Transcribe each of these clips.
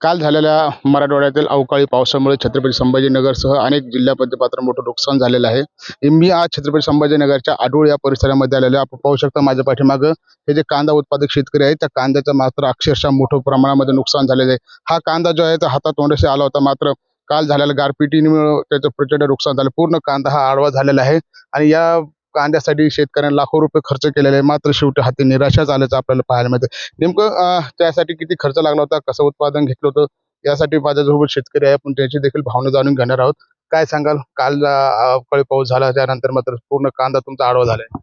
काल झालेल्या मराठवाड्यातील अवकाळी पावसामुळे छत्रपती संभाजीनगरसह अनेक जिल्ह्यामध्ये मात्र मोठं नुकसान झालेलं आहे. मी आज छत्रपती संभाजीनगरच्या आडूळ या परिसरामध्ये आलेलो आहे. आपण पाहू शकता माझ्या पाठीमागं हे जे कांदा उत्पादक शेतकरी आहेत, त्या कांद्याचं मात्र अक्षरशः मोठ्या प्रमाणामध्ये नुकसान झालेलं आहे. हा कांदा जो आहे तो हातातोंडाशी आला होता, मात्र काल झालेल्या गारपिटीमुळे त्याचं प्रचंड नुकसान झालं. पूर्ण कांदा हा आडवा झालेला आहे आणि या कांद्यासाठी शेतकऱ्यांनी लाखो रुपये खर्च केलेले आहे, मात्र शेवटी हाती निराशाच आल्याचं आपल्याला पाहायला मिळतं. नेमकं त्यासाठी किती खर्च लागला होता, कसं उत्पादन घेतलं होतं, यासाठी माझ्यासोबत शेतकरी आहे, आपण त्याची देखील भावना जाणून घेणार आहोत. काय सांगाल, काल अवकाळी पाऊस झाला त्यानंतर मात्र पूर्ण कांदा तुमचा आडवा झालाय?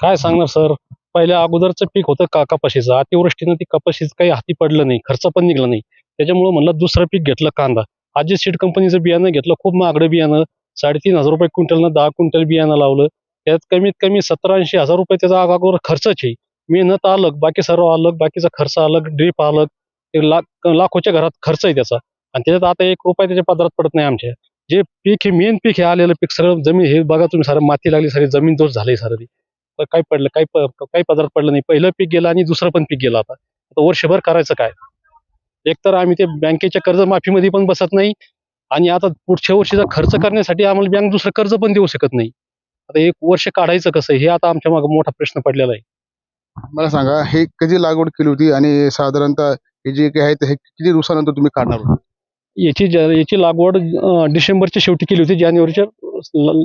काय सांगणार सर. पहिल्या अगोदरचं पीक होतं कपाशीचं. अतिवृष्टीनं ती कपाशीचं काही हाती पडलं नाही, खर्च पण निघला नाही. त्याच्यामुळे म्हणलं दुसरं पीक घेतलं कांदा. अजित सीड कंपनीचं बियाणं घेतलं, खूप महागडं बियाणं. 3,500 रुपये क्विंटलनं 10 क्विंटल बियाणं लावलं. त्यात कमीत कमी 70-80 हजार रुपये त्याचा अगोदर खर्चच आहे. मेहनत अलग, बाकी सर्व अलग, बाकीचा खर्च अलग, ड्रीप अलग. ते लाखोच्या घरात खर्च आहे त्याचा. आणि त्याच्यात आता 1 रुपया त्याच्या पदरात पडत नाही आमच्या. जे पीक हे मेन पीक हे आलेलं पीक सगळं जमीन हे बघा तुम्ही, सारं माती लागली, सारी जमीन दोष झाली सारं ती. काही पडलं, काही पदरात पडलं नाही. पहिलं पीक गेलं आणि दुसरं पण पीक गेलं. आता वर्षभर करायचं काय? एकतर आम्ही ते बँकेच्या कर्जमाफीमध्ये पण बसत नाही आणि आता पुढच्या वर्षीचा खर्च करण्यासाठी आम्हाला बँक दुसरं कर्ज पण देऊ शकत नाही. आता 1 वर्ष काढायचं कसं, हे आता आमच्या मागे मोठा प्रश्न पडलेला आहे. मला सांगा, हे कधी लागवड केली होती आणि साधारणतः हे जे काही आहे ते हे किती दिवसानंतर तुम्ही काढणार होता? याची लागवड डिसेंबरच्या शेवटी केली होती, जानेवारीच्या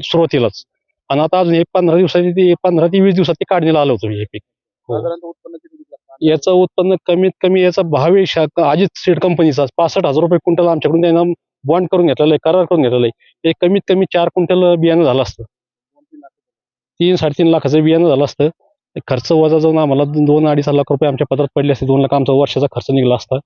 सुरुवातीलाच. आणि आता अजून 15 दिवसाची 15 ते 20 दिवसात ते काढणीला आलं होतं हे पीक. हो. साधारणतः उत्पन्न किती निघलं? याचं उत्पन्न कमीत कमी याचा भाव आहे अजित सीड कंपनीचा 65,000 रुपये क्विंटल आमच्याकडून त्यानं बॉन्ड करून घेतलेलं आहे, करार करून घेतलेलं आहे. ते कमीत कमी 4 क्विंटल बियाणं झालं असतं. 3-3.5 लाखाचं बियाणं झालं असतं. ते खर्च वजा जाऊन आम्हाला 2-2.5 लाख रुपये आमच्या पदरात पडले असते. 2 लाख आमचा वर्षाचा खर्च निघाला असता.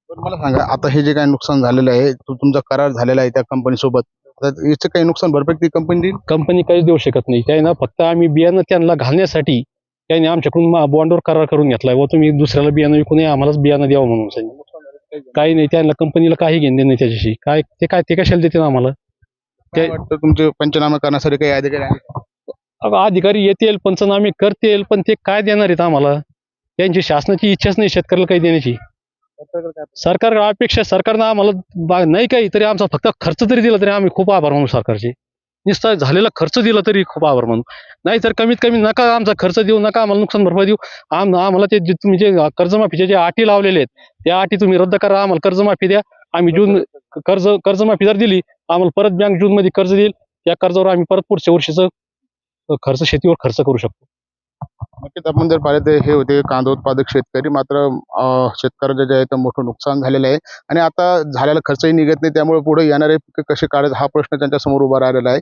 पण मला सांगा, आता हे जे काही नुकसान झालेलं आहे, तुमचा करार झालेला आहे त्या कंपनी सोबत, तर याचं काही नुकसान भरपाई ती कंपनी देईल? कंपनी काहीच देऊ शकत नाही. त्याने फक्त आम्ही बियाणं त्यांना घालण्यासाठी त्याने आमच्याकडून बॉन्डवर करार करून घेतलाय, व तुम्ही दुसऱ्याला बियाणं विकू नये, आम्हालाच बियाणं द्यावं म्हणून सांगितलं. काही नाही, त्यांना कंपनीला काही घेणं नाही त्याच्याशी. ते कशाला देतील आम्हाला? काय वाटतं, तुमचे पंचनामे करण्यासाठी काही अधिकारी आहेत? अधिकारी येतील, पंचनामे करतील, पण ते काय देणार आहेत आम्हाला? त्यांची शासनाची इच्छाच नाही शेतकऱ्याला काही देण्याची. सरकार अपेक्षा, सरकारनं आम्हाला नाही काही तरी आमचा फक्त खर्च तरी दिला तरी आम्ही खूप आभार मानू सरकारचे. नुसता झालेला खर्च दिला तरी खूप आभार मानू. नाहीतर कमीत कमी नका आमचा खर्च देऊ, नका आम्हाला नुकसान भरपाई देऊ. आम्हाला ते तुम्ही जे कर्जमाफीचे जे अटी लावलेले आहेत, त्या अटी तुम्ही रद्द करा, आम्हाला कर्जमाफी द्या. आम्ही कर्जमाफी जर दिली, आम्हाला परत बँक जूनमध्ये कर्ज देईल. त्या कर्जावर आम्ही परत पुढच्या वर्षीचं खर्च शेतीवर खर्च करू शकतो. नक्कीच आपण जर पाहिलं तर हे होते कांदा उत्पादक शेतकरी. मात्र शेतकऱ्याचं जे आहे ते मोठं नुकसान झालेलं आहे आणि आता झालेला खर्चही निघत नाही, त्यामुळे पुढे येणारे पिकं कसे काढायचे हा प्रश्न त्यांच्यासमोर उभा राहिलेला आहे.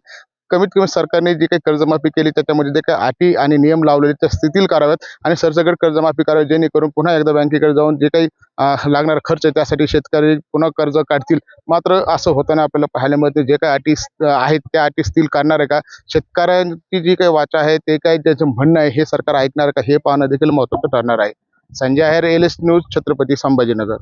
कमीत कमी सरकारने जी काही कर्जमाफी केली त्याच्यामध्ये जे काही अटी आणि नियम लावलेले त्या स्थितीला कराव्यात आणि सरसकट कर्जमाफी करावी, जेणेकरून पुन्हा एकदा बँकेकडे जाऊन जे काही लागणारा खर्च आहे त्यासाठी शेतकरी पुन्हा कर्ज काढतील. मात्र असं होताना आपल्याला पाहायला मिळते, जे काही अटी आहेत त्या अटी स्थिर करणार आहे का, शेतकऱ्यांची जी काही वाचा आहे ते काही त्याचं म्हणणं आहे हे सरकार ऐकणार का, हे पाहणं देखील महत्त्वाचं ठरणार आहे. संजय आहेर, LS न्यूज, छत्रपती संभाजीनगर.